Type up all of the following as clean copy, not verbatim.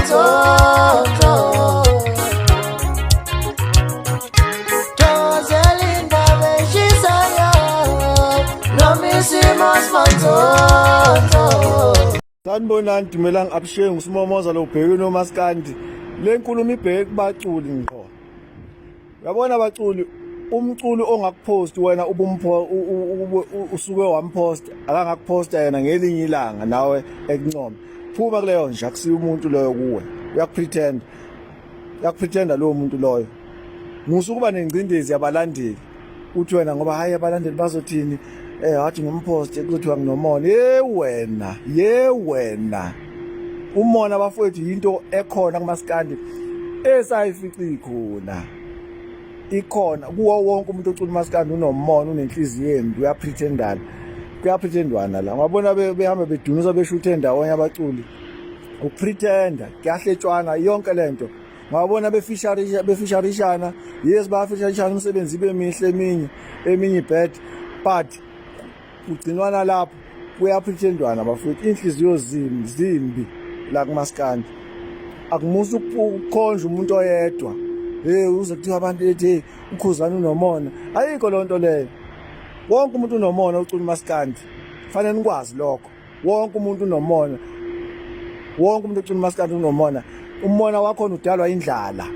manzozo Joselinda beshisayo Nomisimus manzozo Sanibonani Dumelang Abshengu Simomoza lo ubheke noMaskandi le nkulumo ibheke kubaculi ngqo yabona abaculi umculi ongakuphost wena ubumpho usuke wampost akangakuphosta yena ngelinye ilanga nawe ekuncoma phuma kuleyo nje akusiyo umuntu loyo kuwe uyakupretenda lo muntu loyo musukuba nengcindezi yabalandeli uthi wena ngoba hayi abalandeli bazothini wathi ngimpost ekuthiwa nginomona wena umona bafowethu into ekhona kuMaskandi esayifici khona ikhona kuwo wonke umuntu ocula uMaskandi unomona unenhliziyo embi kuyapretendwana la ngabona behamba bedunuza beshuthe endawonye abaculi ukupretenda kuyahletshwana yonke lento ngabona befisharishana yes bayafisharishana umsebenzi bemihle eminye bad but ugcinwana lapho kuyapretendwana bafowethu inhliziyo zimbi la kuMaskandi akumusa ukukhonja umuntu oyedwa uze kuthiwa abantu ethi ukhuzana unomona ayikho lonto leyo wonke umuntu unomona ucula uMaskandi fanele nikwazi lokho wonke umuntu unomona wonke umuntu ucula uMaskandi unomona umona wakho udalwa indlala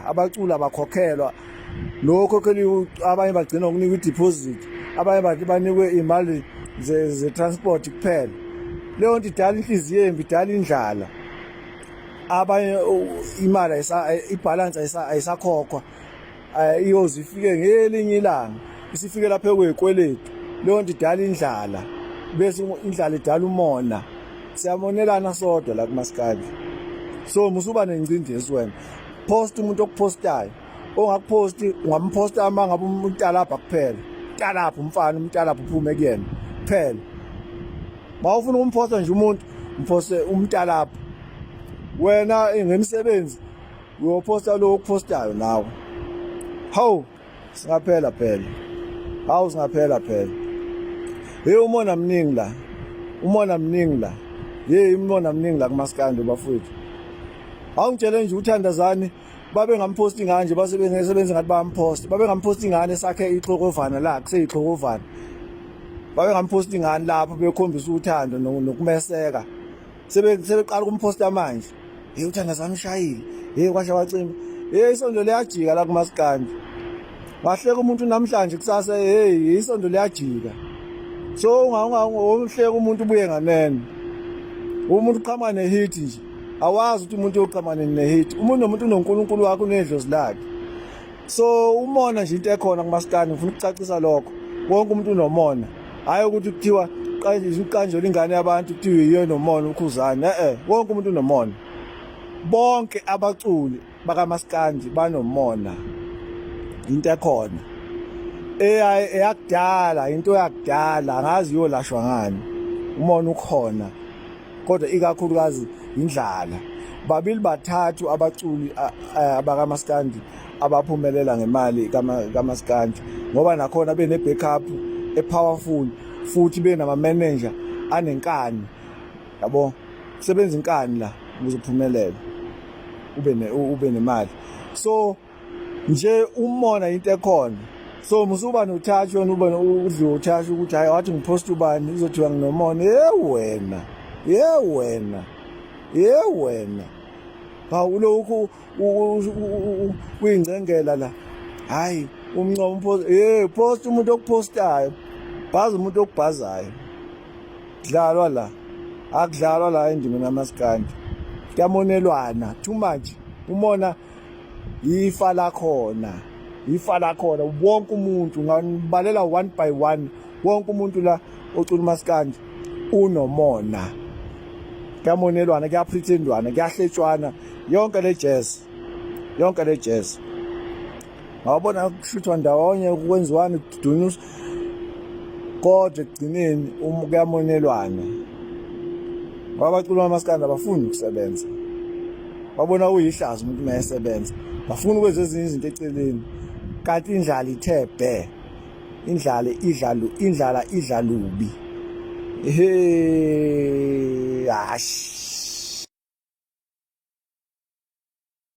abacula abakhokhelwa lokhokheli abanye bagcina ukunika ideposit abanye bathi banikwe imali ze transport kuphela leyo nto idala inhliziyo embi idala indlala abanye imali ibalance ayisakhokhwa iyozifike ngelinye ilanga isifike lapha ekwekweletu leyo nto idala indlala bese indlala idala umona siyamonelana sodwa la kuMaskandi so musuba nengcindezi wena post umuntu okuphostayo ongakuphosti ungamposta ama ngabe umntalapha kuphela umntalapha umfana umntalapha uphume kuyena kuphela mawufuna ukumposta nje umuntu umposte umntalapha wena ngemsebenzi uyophosta lo okupostayo nawe hawu singaphela phela umona mningi la umona mningi la kuMaskandi bafowethu awungitshele nje uthandazani babe ngamposti nganje basebenze ngathi bayamposta babe ngamposti ngane sakhe ixokovana la kuseyixokovana babe ngamposti ngani lapho bekhombisa uthando nokumeseka sebeqala ukumposta manje uthandazani ushayile kwasha wacimba isondo liyajika la kuMaskandi wahleka umuntu namhlanje kusasa isondo liyajika so ungahleka umuntu ubuye nganene umuntu uqhama nehit nje awazi ukuthi umuntu uyoqhama nehit umuntu nomuntu unoNkulunkulu wakhe unedlozi lakhe so umona nje into ekhona kuMaskandi ngifuna ukucacisa lokho wonke umuntu unomona hayi ukuthi kuthiwa iqanjelo ingane yabantu kuthiwa yiyo nomona ukhuzana wonke umuntu unomona bonke abaculi bakaMaskandi banomona into ekhona eyakudala into yakudala angazi yolashwa ngani umona ukhona kodwa ikakhulukazi indlala babili bathathu abaculi bakaMaskandi abaphumelela ngemali kaMaskandi ngoba nakhona bene backup epowerful futhi benama manager anenkani yabo sebenza inkani la uzophumelela ube nemali so nje umona into ekhona so musuba nothathu wena ube udliwe uthathu ukuthi hayi wathi ngipost ubani uzothiwa nginomona wena awulokhu uyingcengela la hayi umncomo post umuntu okupostayo bhaza umuntu okubhazayo akudlalwa la endimeni kaMaskandi kuyamonelwana too much umona ifa lakhona wonke umuntu ngibalela one by one wonke umuntu la ocula uMaskandi unomona kuyamonelwana kuyapretendwana kuyahletshwana yonke le jazz ngabona kushuthwa ndawonye kwenziwana kudunuswa kodwa ekugcineni kuyamonelwana abaculi bakaMaskandi abafuni ukusebenza babona uyihlazo umuntu mayesebenza bafuna ukwenza ezinye izinto eceleni kanti indlala ithe bhe indlala idla lubi hash